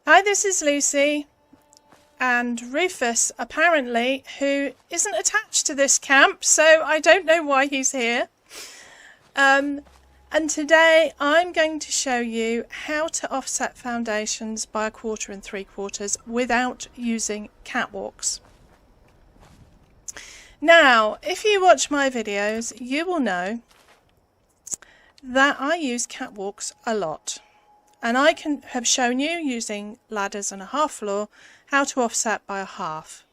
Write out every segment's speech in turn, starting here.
Hi, this is Lucy, and Rufus, apparently, who isn't attached to this camp, so I don't know why he's here. And today I'm going to show you how to offset foundations by 1/4 and 3/4 without using catwalks. Now, if you watch my videos, you will know that I use catwalks a lot. And I have shown you using ladders and a half floor how to offset by a half.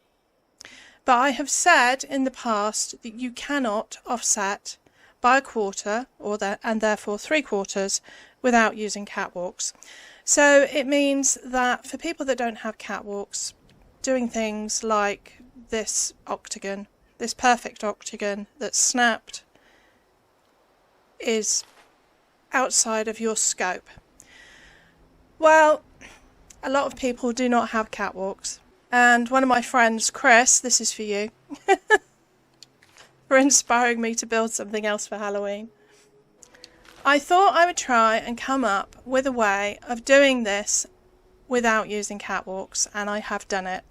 But I have said in the past that you cannot offset by 1/4 and therefore 3/4 without using catwalks. So it means that for people that don't have catwalks, doing things like this octagon, this perfect octagon that's snapped, is outside of your scope. Well, a lot of people do not have catwalks, and one of my friends, Chris, this is for you, for inspiring me to build something else for Halloween. I thought I would try and come up with a way of doing this without using catwalks, and I have done it.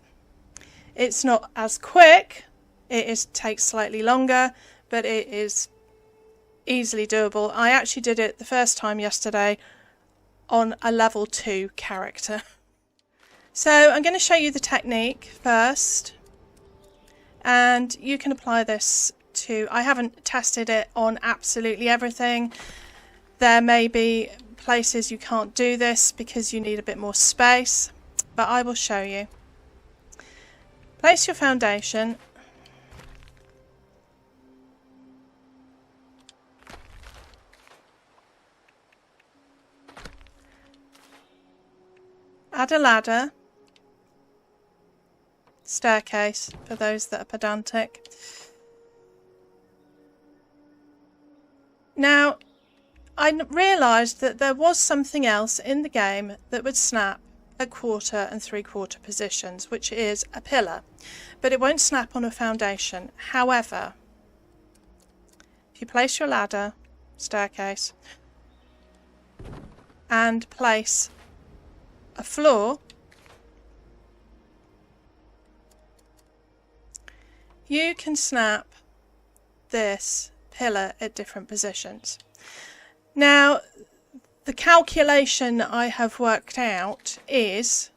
It's not as quick, takes slightly longer, but it is easily doable. I actually did it the first time yesterday on a level 2 character. So I'm going to show you the technique first, and you can apply this to, I haven't tested it on absolutely everything. There may be places you can't do this because you need a bit more space, but I will show you. Place your foundation . Add a ladder, staircase for those that are pedantic. Now, I realised that there was something else in the game that would snap at 1/4 and 3/4 positions, which is a pillar, but it won't snap on a foundation. However, if you place your ladder, staircase, and place a floor, you can snap this pillar at different positions. Now, the calculation I have worked out is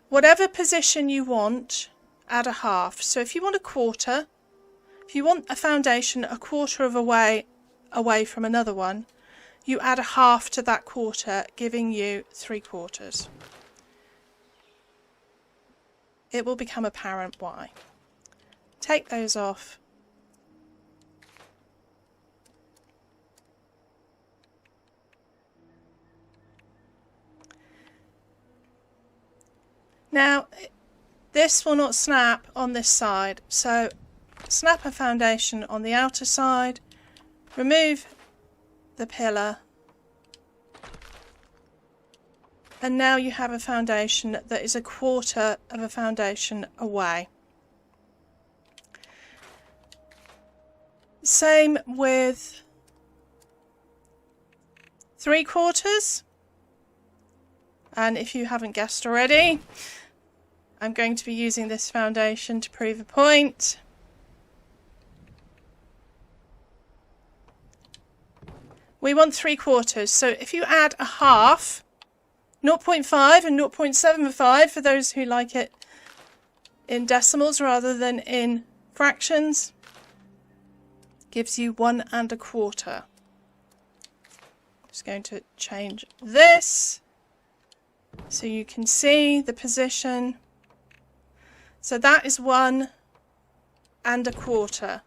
whatever position you want, add a half. So if you want 1/4, if you want a foundation 1/4 of a way away from another one, you add a half to that 1/4, giving you 3/4. It will become apparent why. Take those off. Now, this will not snap on this side, so snap a foundation on the outer side, remove the pillar, and now you have a foundation that is 1/4 of a foundation away. Same with 3/4, and if you haven't guessed already, I'm going to be using this foundation to prove a point. We want 3/4, so if you add a half, 0.5 and 0.75 for those who like it in decimals rather than in fractions, gives you 1 1/4. Just going to change this so you can see the position. So that is 1 1/4.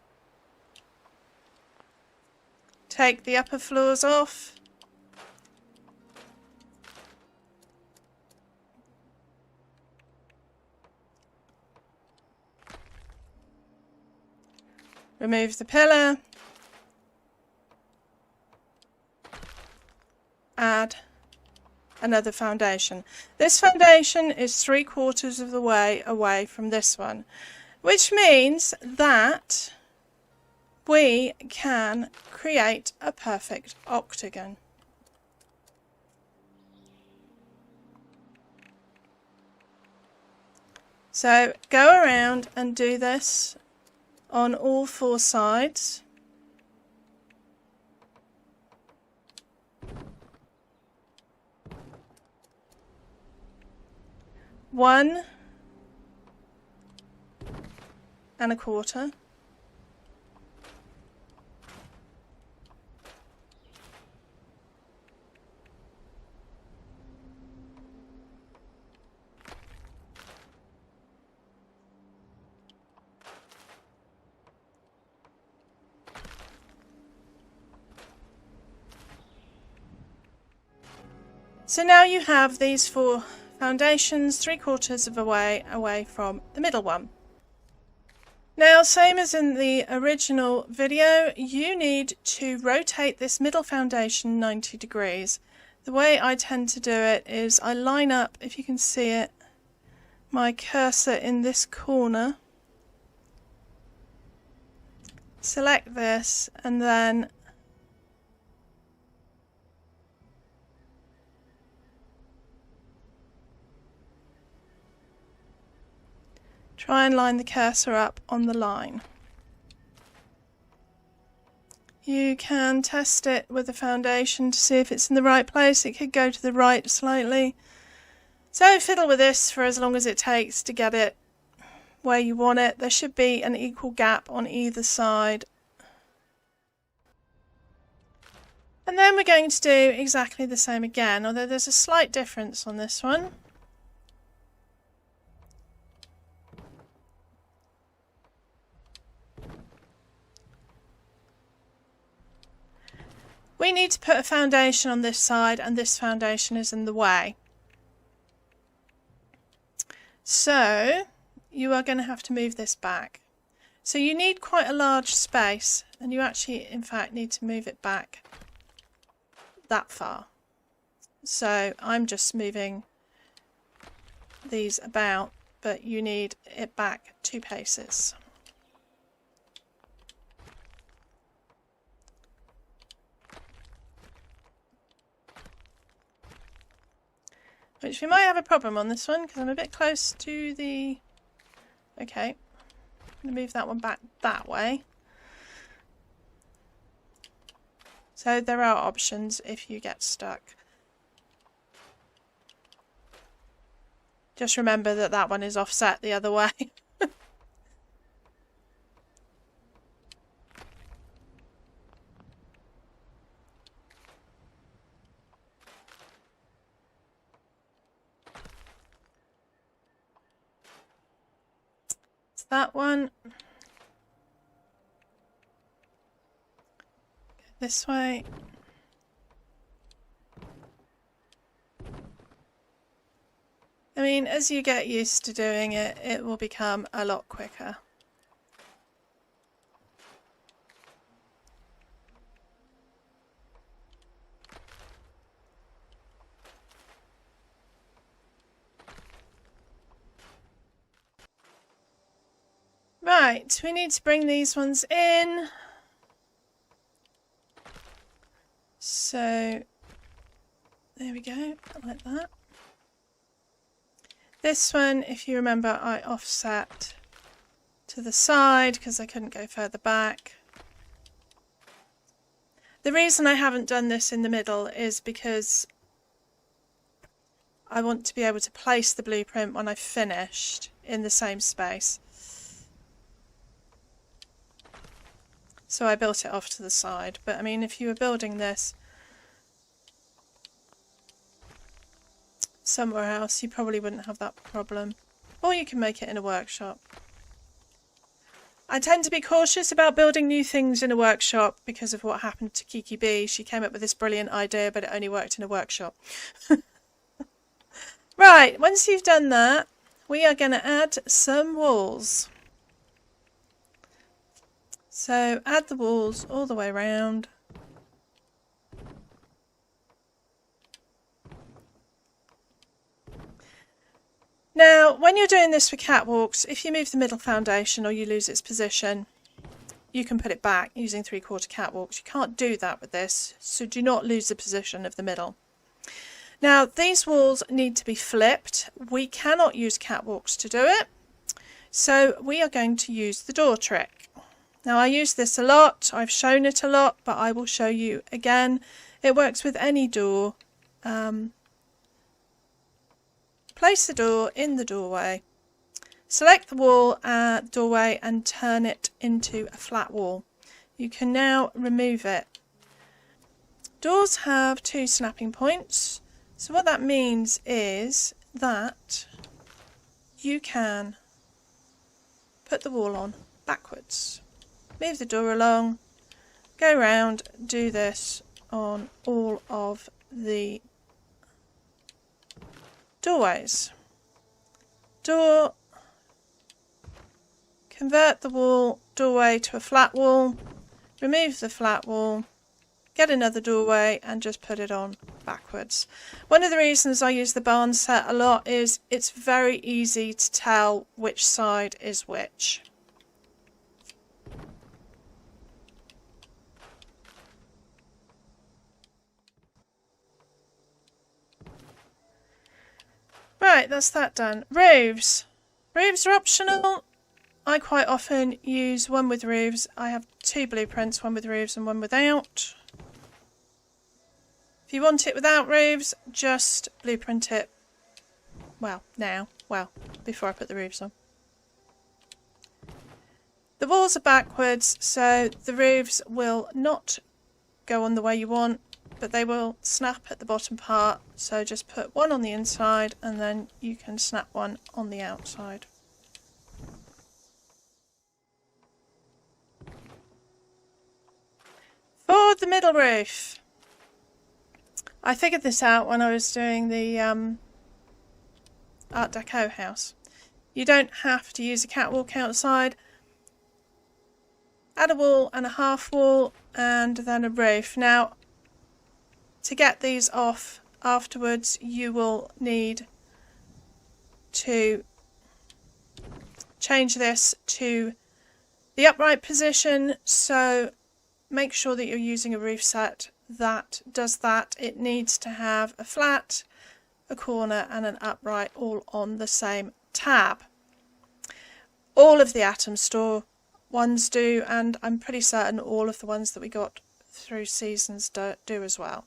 Take the upper floors off. Remove the pillar. Add another foundation. This foundation is 3/4 of the way away from this one, which means that we can create a perfect octagon. So go around and do this on all 4 sides. One and a quarter. So now you have these 4 foundations 3/4 of the way away from the middle one. Now, same as in the original video, you need to rotate this middle foundation 90 degrees. The way I tend to do it is I line up, if you can see it, my cursor in this corner, select this, and then try and line the cursor up on the line. You can test it with the foundation to see if it's in the right place. It could go to the right slightly. So fiddle with this for as long as it takes to get it where you want it. There should be an equal gap on either side. And then we're going to do exactly the same again, although there's a slight difference on this one. We need to put a foundation on this side, and this foundation is in the way. So you are going to have to move this back. So you need quite a large space, and you actually in fact need to move it back that far. So I'm just moving these about, but you need it back 2 paces. Which we might have a problem on this one because I'm a bit close to the... Okay, I'm going to move that one back that way. So there are options if you get stuck. Just remember that that one is offset the other way. That one. This way. I mean, as you get used to doing it, it will become a lot quicker. Right, we need to bring these ones in. So, there we go, like that. This one, if you remember, I offset to the side because I couldn't go further back. The reason I haven't done this in the middle is because I want to be able to place the blueprint when I've finished in the same space. So I built it off to the side, but I mean, if you were building this somewhere else, you probably wouldn't have that problem. Or you can make it in a workshop. I tend to be cautious about building new things in a workshop because of what happened to Kiki B. She came up with this brilliant idea, but it only worked in a workshop. Right, once you've done that, we are going to add some walls. So add the walls all the way around. Now, when you're doing this for catwalks, if you move the middle foundation or you lose its position, you can put it back using 3/4 catwalks. You can't do that with this, so do not lose the position of the middle. Now, these walls need to be flipped. We cannot use catwalks to do it So we are going to use the door trick. Now I use this a lot, I've shown it a lot, but I will show you again. It works with any door. Place the door in the doorway. Select the wall doorway and turn it into a flat wall. You can now remove it. Doors have 2 snapping points, so what that means is that you can put the wall on backwards. Move the door along, go round, do this on all of the doorways. Door, convert the wall doorway to a flat wall, remove the flat wall, get another doorway and just put it on backwards. One of the reasons I use the barn set a lot is it's very easy to tell which side is which. Right, that's that done. Roofs. Roofs are optional. I quite often use one with roofs. I have 2 blueprints, one with roofs and one without. If you want it without roofs, just blueprint it. Well, now. Well, before I put the roofs on. The walls are backwards, so the roofs will not go on the way you want, but they will snap at the bottom part. So just put one on the inside and then you can snap one on the outside. For the middle roof, I figured this out when I was doing the Art Deco house. You don't have to use a catwalk outside. Add a wall and a half wall and then a roof. Now, to get these off afterwards, you will need to change this to the upright position. So make sure that you're using a roof set that does that. It needs to have a flat, a corner and an upright all on the same tab. All of the Atom Store ones do, and I'm pretty certain all of the ones that we got through Seasons do as well.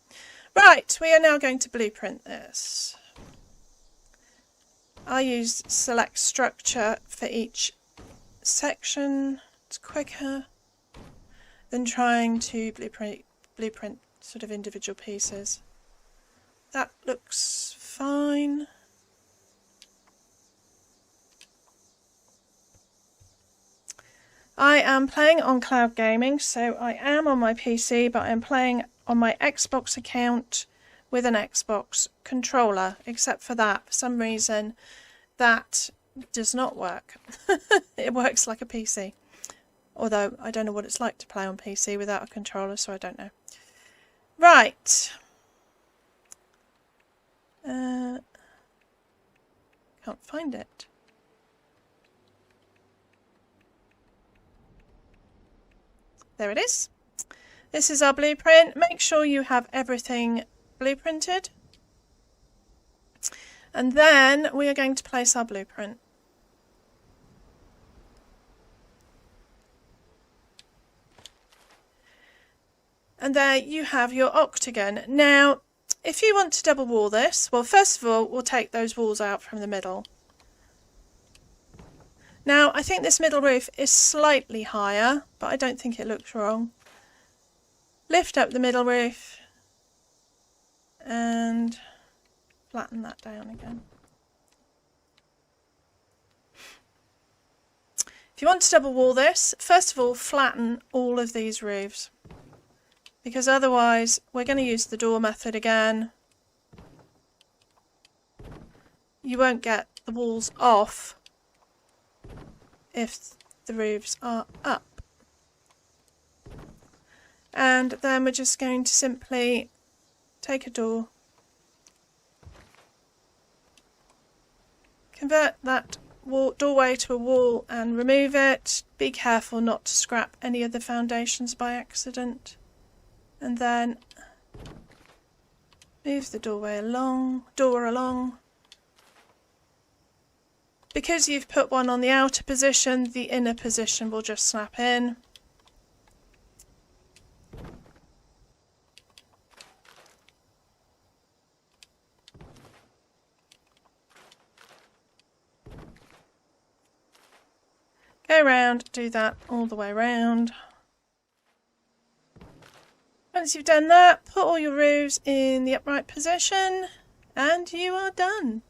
Right, we are now going to blueprint this. I use select structure for each section. It's quicker than trying to blueprint sort of individual pieces. That looks fine. I am playing on cloud gaming, so I am on my PC, but I'm playing on my Xbox account with an Xbox controller. Except for that, for some reason, that does not work. It works like a PC. Although I don't know what it's like to play on PC without a controller, so I don't know. Right. Can't find it. There it is. This is our blueprint. Make sure you have everything blueprinted. And then we are going to place our blueprint. And there you have your octagon. Now, if you want to double wall this, well, first of all, we'll take those walls out from the middle. Now, I think this middle roof is slightly higher, but I don't think it looks wrong. Lift up the middle roof and flatten that down again. If you want to double wall this, first of all, flatten all of these roofs, because otherwise we're going to use the door method again. You won't get the walls off if the roofs are up. And then we're just going to simply take a door, convert that doorway to a wall and remove it. Be careful not to scrap any of the foundations by accident. And then move the door along. Because you've put one on the outer position, the inner position will just snap in. Go round, do that all the way round. Once you've done that, put all your roofs in the upright position and you are done.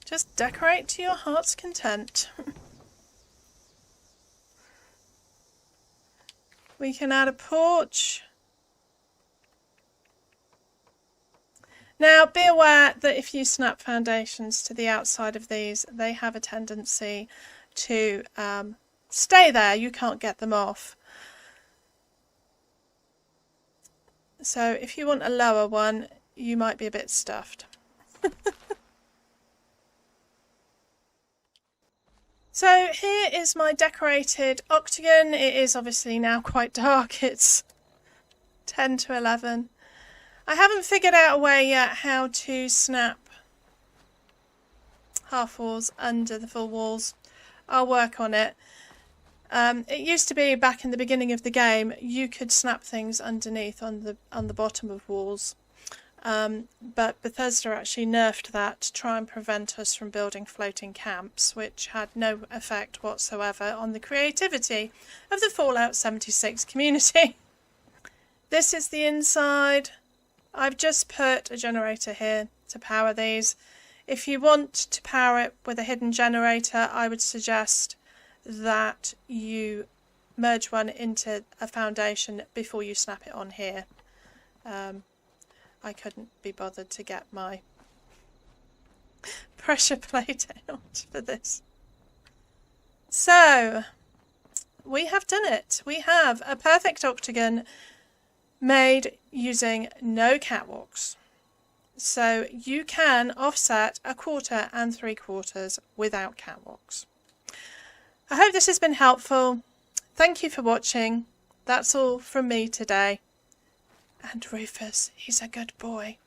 Just decorate to your heart's content. We can add a porch. Now be aware that if you snap foundations to the outside of these, they have a tendency to stay there. You can't get them off. So if you want a lower one, you might be a bit stuffed. So here is my decorated octagon. It is obviously now quite dark. It's 10 to 11. I haven't figured out a way yet how to snap half walls under the full walls. I'll work on it. It used to be back in the beginning of the game you could snap things underneath on the bottom of walls. But Bethesda actually nerfed that to try and prevent us from building floating camps, which had no effect whatsoever on the creativity of the Fallout 76 community. This is the inside. I've just put a generator here to power these. If you want to power it with a hidden generator, I would suggest that you merge one into a foundation before you snap it on here. I couldn't be bothered to get my pressure plate out for this. So, we have done it. We have a perfect octagon made using no catwalks. So you can offset 1/4 and 3/4 without catwalks. I hope this has been helpful. Thank you for watching. That's all from me today. And Rufus, he's a good boy.